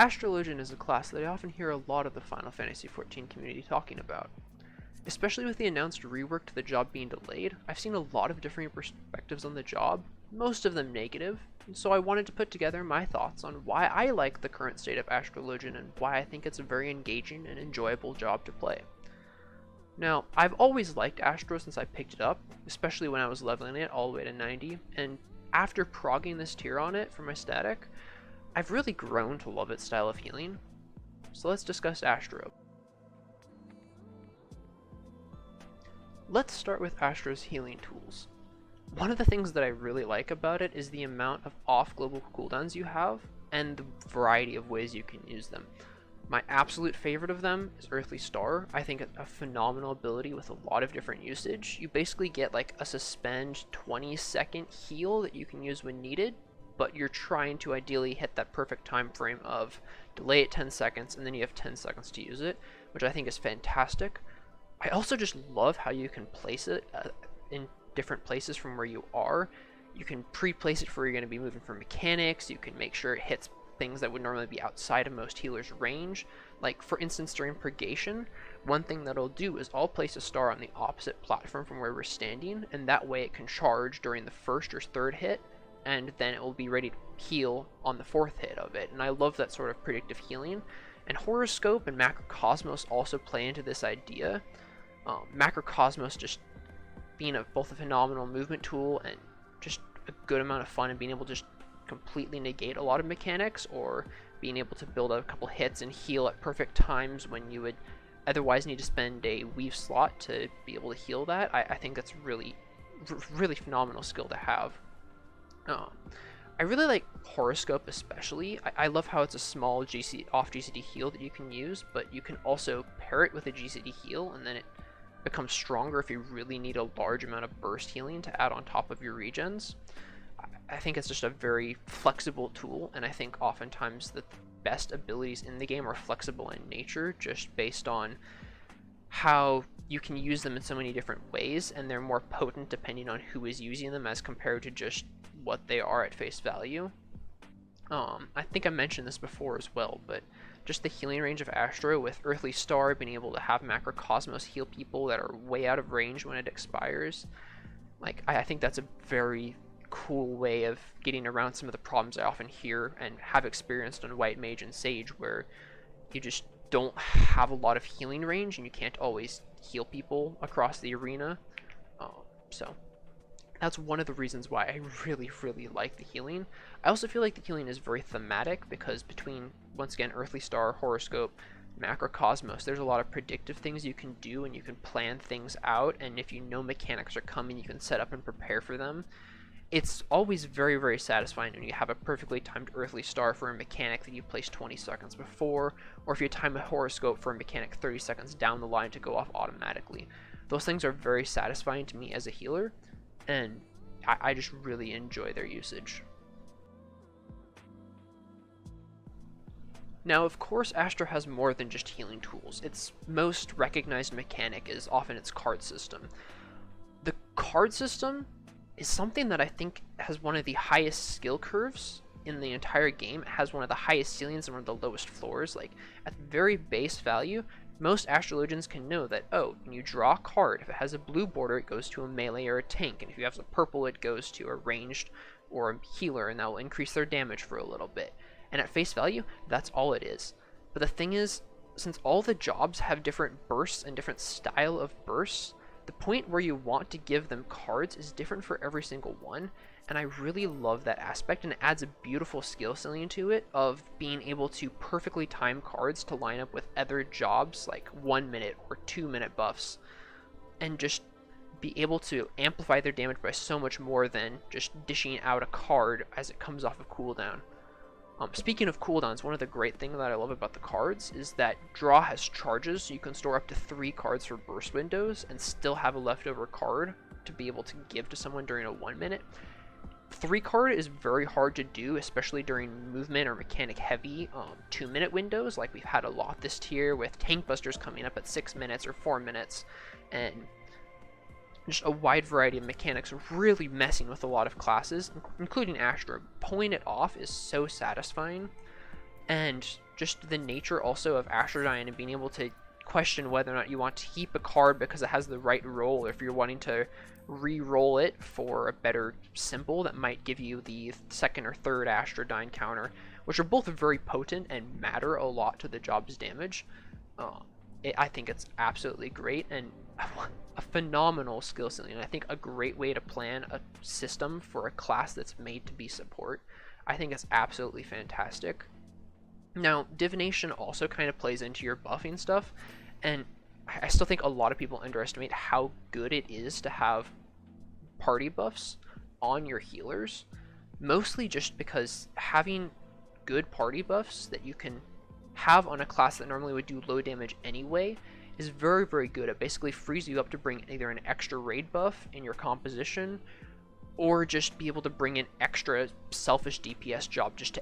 Astrologian is a class that I often hear a lot of the Final Fantasy XIV community talking about. Especially with the announced rework to the job being delayed, I've seen a lot of different perspectives on the job, most of them negative, and so I wanted to put together my thoughts on why I like the current state of Astrologian and why I think it's a very engaging and enjoyable job to play. Now, I've always liked Astro since I picked it up, especially when I was leveling it all the way to 90, and after progging this tier on it for my static, I've really grown to love its style of healing. So let's discuss Astro. Let's start with Astro's healing tools. One of the things that I really like about it is the amount of off-global cooldowns you have, and the variety of ways you can use them. My absolute favorite of them is Earthly Star. I think it's a phenomenal ability with a lot of different usage. You basically get like a suspend 20-second heal that you can use when needed, but you're trying to ideally hit that perfect time frame of delay it 10 seconds and then you have 10 seconds to use it, which I think is fantastic. I also just love how you can place it in different places from where you are. You can pre-place it for where you're going to be moving for mechanics. You can make sure it hits things that would normally be outside of most healers' range. Like for instance during purgation, one thing that I'll do is I'll place a star on the opposite platform from where we're standing, and that way it can charge during the first or third hit, and then it will be ready to heal on the fourth hit of it. And I love that sort of predictive healing. And Horoscope and Macrocosmos also play into this idea. Macrocosmos just being both a phenomenal movement tool and just a good amount of fun, and being able to just completely negate a lot of mechanics, or being able to build a couple hits and heal at perfect times when you would otherwise need to spend a weave slot to be able to heal that. I think that's really phenomenal skill to have. I really like Horoscope especially. I love how it's a small off GCD heal that you can use, but you can also pair it with a GCD heal, and then it becomes stronger if you really need a large amount of burst healing to add on top of your regens. I think it's just a very flexible tool, and I think oftentimes the best abilities in the game are flexible in nature, just based on how you can use them in so many different ways, and they're more potent depending on who is using them as compared to just what they are at face value. I think I mentioned this before as well, but just the healing range of Astro with Earthly Star, being able to have Macrocosmos heal people that are way out of range when it expires. Like, I think that's a very cool way of getting around some of the problems I often hear and have experienced on White Mage and Sage, where you just don't have a lot of healing range and you can't always heal people across the arena. So that's one of the reasons why I really like the healing. I also feel like the healing is very thematic, because between, once again, Earthly Star, Horoscope, Macrocosmos, there's a lot of predictive things you can do, and you can plan things out, and if you know mechanics are coming, you can set up and prepare for them. It's always very satisfying when you have a perfectly timed Earthly Star for a mechanic that you placed 20 seconds before, or if you time a Horoscope for a mechanic 30 seconds down the line to go off automatically. Those things are very satisfying to me as a healer, and I just really enjoy their usage. Now, of course, Astro has more than just healing tools. Its most recognized mechanic is often its card system. The card system is something that I think has one of the highest skill curves in the entire game. It has one of the highest ceilings and one of the lowest floors. Like, at the very base value, most Astrologians can know that, oh, when you draw a card, if it has a blue border, it goes to a melee or a tank, and if you have a purple, it goes to a ranged or a healer, and that will increase their damage for a little bit. And at face value, that's all it is. But the thing is, since all the jobs have different bursts and different style of bursts, the point where you want to give them cards is different for every single one, and I really love that aspect, and it adds a beautiful skill ceiling to it of being able to perfectly time cards to line up with other jobs like 1 minute or 2 minute buffs, and just be able to amplify their damage by so much more than just dishing out a card as it comes off of cooldown. Speaking of cooldowns, one of the great things that I love about the cards is that draw has charges, so you can store up to 3 cards for burst windows and still have a leftover card to be able to give to someone during a 1 minute. 3 card is very hard to do, especially during movement or mechanic heavy 2 minute windows, like we've had a lot this tier with Tank Busters coming up at 6 minutes or 4 minutes, and just a wide variety of mechanics really messing with a lot of classes, including Astro. Pulling it off is so satisfying. And just the nature also of Astrologian and being able to question whether or not you want to keep a card because it has the right roll, or if you're wanting to re-roll it for a better symbol that might give you the second or third Astrologian counter, which are both very potent and matter a lot to the job's damage. I think it's absolutely great and a phenomenal skill ceiling. I think a great way to plan a system for a class that's made to be support. I think it's absolutely fantastic. Now, divination also kind of plays into your buffing stuff, and I still think a lot of people underestimate how good it is to have party buffs on your healers, mostly just because having good party buffs that you can have on a class that normally would do low damage anyway is very, very good. It basically frees you up to bring either an extra raid buff in your composition, or just be able to bring an extra selfish DPS job just to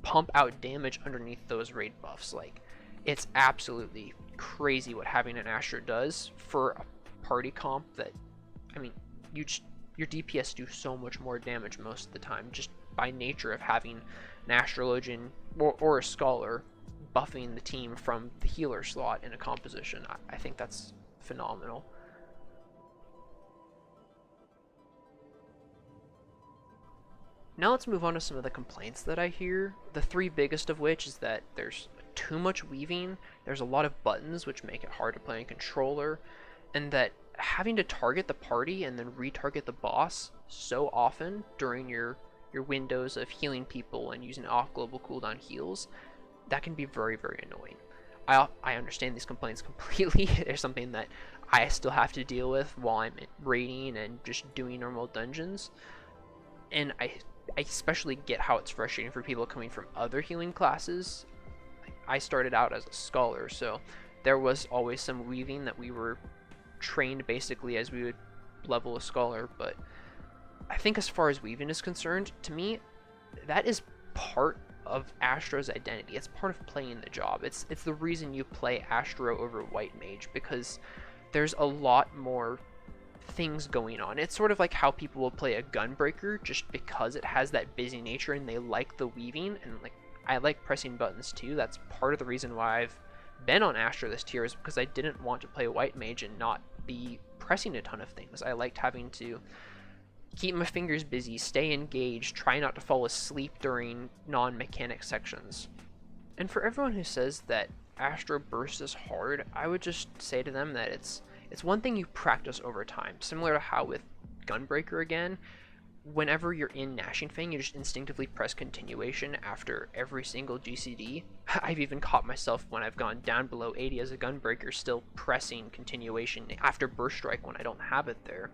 pump out damage underneath those raid buffs. Like, it's absolutely crazy what having an Astro does for a party comp that, I mean, your DPS do so much more damage most of the time just by nature of having an Astrologian or a Scholar buffing the team from the healer slot in a composition. I think that's phenomenal. Now let's move on to some of the complaints that I hear. The three biggest of which is that there's too much weaving, there's a lot of buttons which make it hard to play in controller, and that having to target the party and then retarget the boss so often during your windows of healing people and using off global cooldown heals, that can be very, very annoying. I understand these complaints completely. There's something that I still have to deal with while I'm raiding and just doing normal dungeons, and I especially get how it's frustrating for people coming from other healing classes. I started out as a Scholar, so there was always some weaving that we were trained basically as we would level a Scholar, but I think as far as weaving is concerned, to me, that is part of Astro's identity. It's part of playing the job. It's the reason you play Astro over White Mage, because there's a lot more things going on. It's sort of like how people will play a Gunbreaker just because it has that busy nature and they like the weaving, and like I like pressing buttons too. That's part of the reason why I've been on Astro this tier, is because I didn't want to play White Mage and not be pressing a ton of things. I liked having to keep my fingers busy, stay engaged, try not to fall asleep during non-mechanic sections. And for everyone who says that Astro Burst is hard, I would just say to them that it's one thing you practice over time, similar to how with Gunbreaker again, whenever you're in Gnashing Fang, you just instinctively press continuation after every single GCD. I've even caught myself when I've gone down below 80 as a Gunbreaker still pressing continuation after Burst Strike when I don't have it there.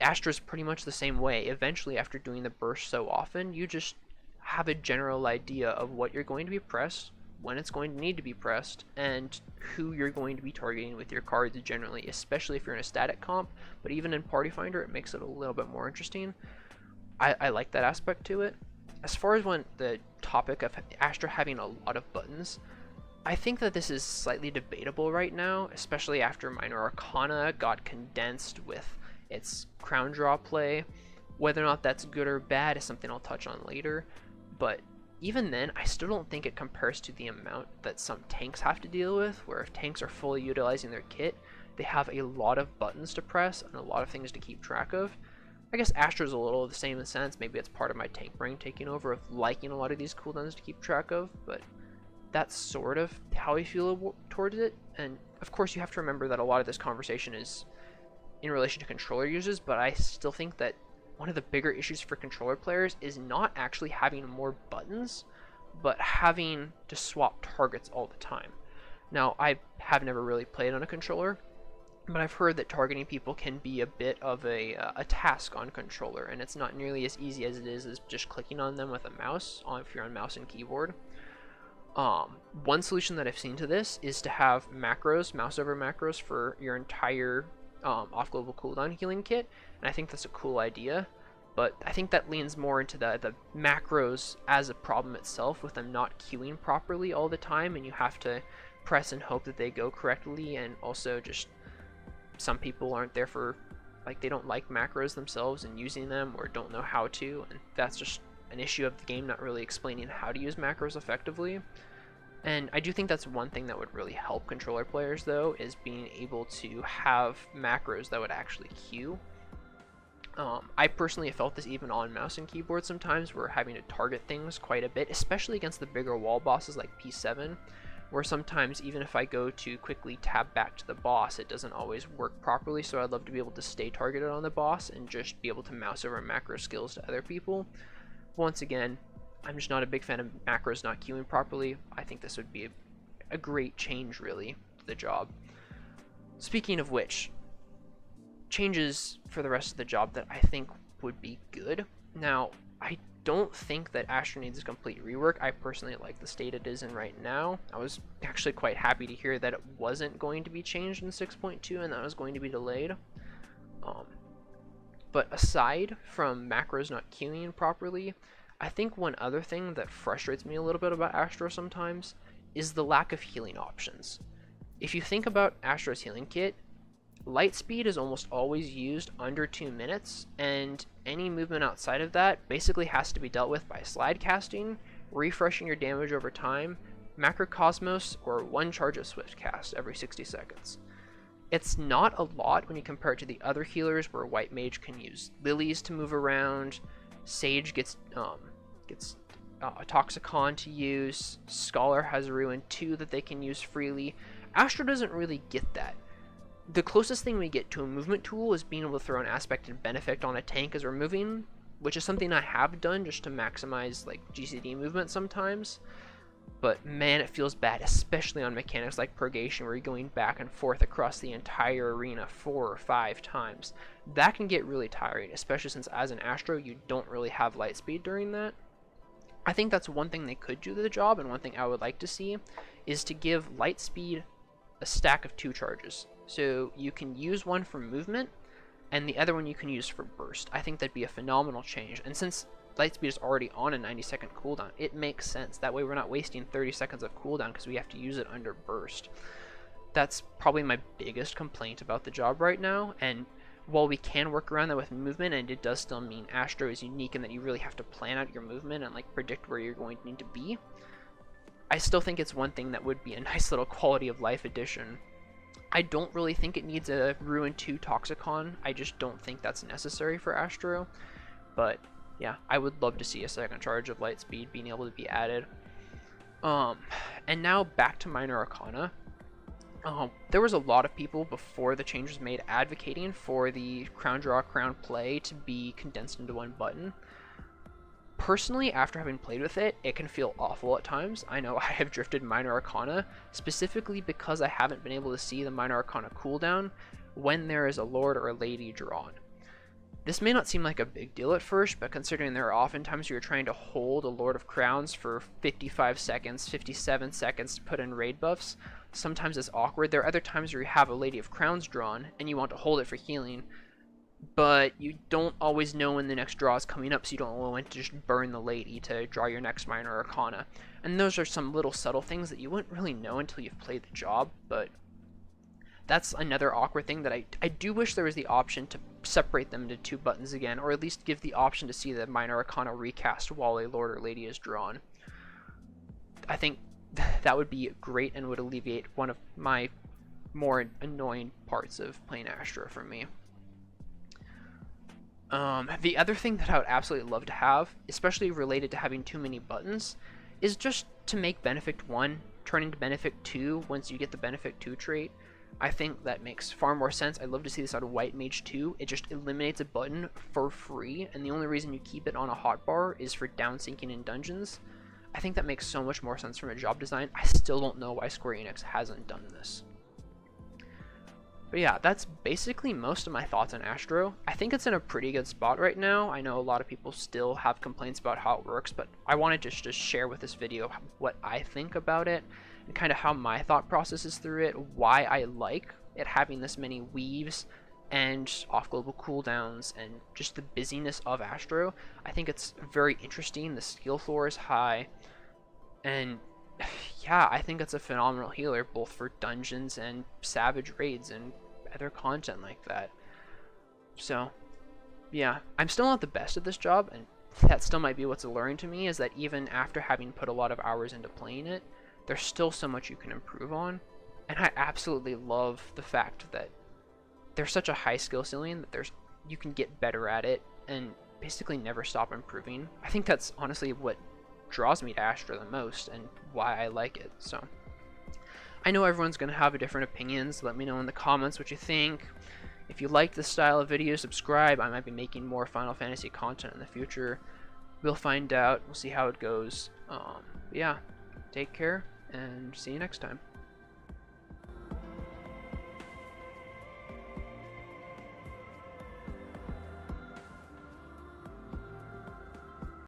Astra's pretty much the same way. Eventually, after doing the burst so often, you just have a general idea of what you're going to be pressed, when it's going to need to be pressed, and who you're going to be targeting with your cards generally, especially if you're in a static comp. But even in Party Finder, it makes it a little bit more interesting. I like that aspect to it. As far as when the topic of Astra having a lot of buttons, I think that this is slightly debatable right now, especially after Minor Arcana got condensed with its crown draw play. Whether or not that's good or bad is something I'll touch on later, but even then, I still don't think it compares to the amount that some tanks have to deal with, where if tanks are fully utilizing their kit, they have a lot of buttons to press and a lot of things to keep track of. I guess Astra's a little the same in a sense. Maybe it's part of my tank brain taking over of liking a lot of these cooldowns to keep track of, but that's sort of how I feel towards it. And of course, you have to remember that a lot of this conversation is in relation to controller users, but I still think that one of the bigger issues for controller players is not actually having more buttons, but having to swap targets all the time. Now, I have never really played on a controller, but I've heard that targeting people can be a bit of a task on controller, and it's not nearly as easy as it is as just clicking on them with a mouse, if you're on mouse and keyboard. One solution that I've seen to this is to have macros, mouse over macros, for your entire off global cooldown healing kit, and I think that's a cool idea, but I think that leans more into the macros as a problem itself, with them not queuing properly all the time, and you have to press and hope that they go correctly. And also, just some people aren't there for, like, they don't like macros themselves and using them, or don't know how to, and that's just an issue of the game not really explaining how to use macros effectively. And I do think that's one thing that would really help controller players, though, is being able to have macros that would actually queue. I personally have felt this even on mouse and keyboard sometimes, where having to target things quite a bit, especially against the bigger wall bosses like P7, where sometimes even if I go to quickly tab back to the boss, it doesn't always work properly, so I'd love to be able to stay targeted on the boss and just be able to mouse over macro skills to other people. Once again, I'm just not a big fan of macros not queuing properly. I think this would be a great change, really, to the job. Speaking of which, changes for the rest of the job that I think would be good. Now, I don't think that Astro needs a complete rework. I personally like the state it is in right now. I was actually quite happy to hear that it wasn't going to be changed in 6.2 and that it was going to be delayed. But aside from macros not queuing properly, I think one other thing that frustrates me a little bit about Astro sometimes is the lack of healing options. If you think about Astro's healing kit, light speed is almost always used under 2 minutes, and any movement outside of that basically has to be dealt with by slide casting, refreshing your damage over time, macrocosmos, or one charge of swift cast every 60 seconds. It's not a lot when you compare it to the other healers where White Mage can use lilies to move around, Sage gets a Toxicon to use, Scholar has a Ruin 2 that they can use freely. Astro doesn't really get that. The closest thing we get to a movement tool is being able to throw an aspect and benefit on a tank as we're moving, which is something I have done just to maximize like GCD movement sometimes. But man, it feels bad, especially on mechanics like Purgation, where you're going back and forth across the entire arena 4 or 5 times. That can get really tiring, especially since as an Astro, you don't really have light speed during that. I think that's one thing they could do to the job, and one thing I would like to see is to give light speed a stack of 2 charges. So you can use one for movement, and the other one you can use for burst. I think that'd be a phenomenal change, and since Lightspeed is already on a 90-second cooldown, it makes sense. That way we're not wasting 30 seconds of cooldown because we have to use it under burst. That's probably my biggest complaint about the job right now, and while we can work around that with movement, and it does still mean Astro is unique in that you really have to plan out your movement and like predict where you're going to need to be, I still think it's one thing that would be a nice little quality of life addition. I don't really think it needs a Ruin 2 Toxicon. I just don't think that's necessary for Astro, but yeah, I would love to see a second charge of Lightspeed being able to be added. And now back to Minor Arcana. There was a lot of people before the change was made advocating for the Crown Draw, Crown Play to be condensed into one button. Personally, after having played with it, it can feel awful at times. I know I have drifted Minor Arcana, specifically because I haven't been able to see the Minor Arcana cooldown when there is a Lord or a Lady drawn. This may not seem like a big deal at first, but considering there are often times you're trying to hold a Lord of Crowns for 55 seconds, 57 seconds to put in raid buffs, sometimes it's awkward. There are other times where you have a Lady of Crowns drawn and you want to hold it for healing, but you don't always know when the next draw is coming up, so you don't know when to just burn the Lady to draw your next Minor Arcana. And those are some little subtle things that you wouldn't really know until you've played the job, but that's another awkward thing that I do wish there was the option to separate them into 2 buttons again, or at least give the option to see the Minor Arcana recast while a Lord or Lady is drawn. I think that would be great and would alleviate one of my more annoying parts of playing Astro for me. The other thing that I would absolutely love to have, especially related to having too many buttons, is just to make Benefic 1 turn into Benefic 2 once you get the Benefic 2 trait. I think that makes far more sense. I'd love to see this out of White Mage 2. It just eliminates a button for free, and the only reason you keep it on a hotbar is for downsinking in dungeons. I think that makes so much more sense from a job design. I still don't know why Square Enix hasn't done this. But yeah, that's basically most of my thoughts on Astro. I think it's in a pretty good spot right now. I know a lot of people still have complaints about how it works, but I wanted to just share with this video what I think about it, and kind of how my thought process is through it, why I like it having this many weaves and off-global cooldowns and just the busyness of Astro. I think it's very interesting. The skill floor is high, and yeah, I think it's a phenomenal healer both for dungeons and savage raids and other content like that. So yeah, I'm still not the best at this job, and that still might be what's alluring to me, is that even after having put a lot of hours into playing it, there's still so much you can improve on. And I absolutely love the fact that there's such a high skill ceiling that you can get better at it and basically never stop improving. I think that's honestly what draws me to Astra the most and why I like it. So I know everyone's going to have different opinions. Let me know in the comments what you think. If you like this style of video, subscribe. I might be making more Final Fantasy content in the future. We'll find out. We'll see how it goes. Yeah, take care and see you next time.